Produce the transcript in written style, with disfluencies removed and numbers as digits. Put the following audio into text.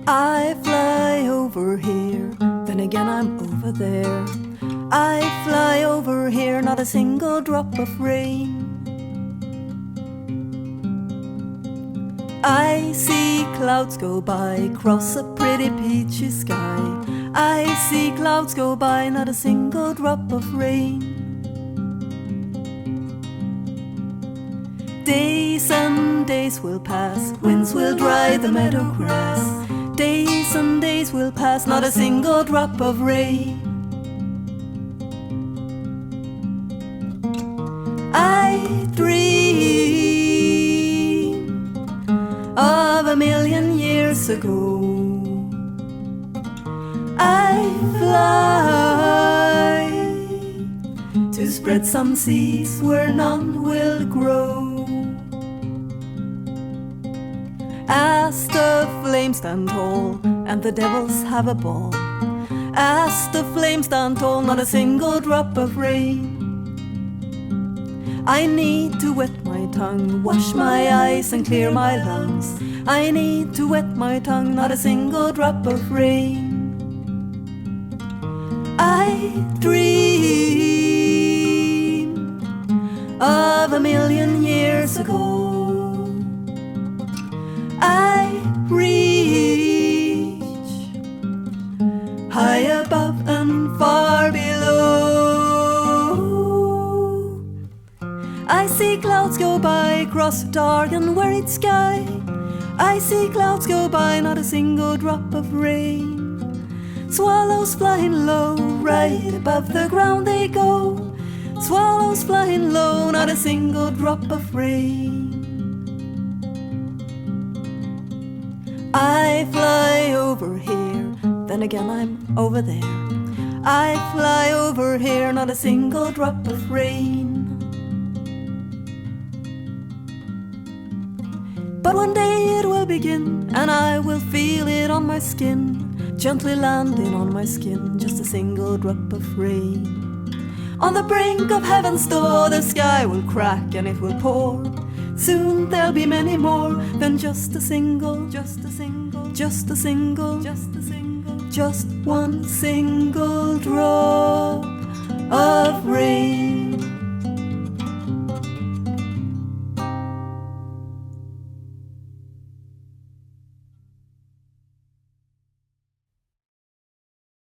I fly over here, then again I'm over there. I fly over here, not a single drop of rain. I see clouds go by, cross a pretty peachy sky. I see clouds go by, not a single drop of rain. Days and days will pass, winds will dry the meadow grass. Days and days will pass, not a single drop of rain. I dream of a million years ago. I fly to spread some seeds where none will grow. As the flames stand tall and the devils have a ball, as the flames stand tall, not a single drop of rain. I need to wet my tongue, wash my eyes and clear my lungs. I need to wet my tongue, not a single drop of rain. I dream of a million years ago. I reach high above and far below. I see clouds go by across a dark and worried sky. I see clouds go by, not a single drop of rain. Swallows flying low, right above the ground they go. Swallows flying low, not a single drop of rain. I fly over here, then again I'm over there. I fly over here, not a single drop of rain. But one day it will begin, and I will feel it on my skin, gently landing on my skin, just a single drop of rain. On the brink of heaven's door, the sky will crack and it will pour. Soon there'll be many more than just a single, just a single, just a single, just a single, just one single drop.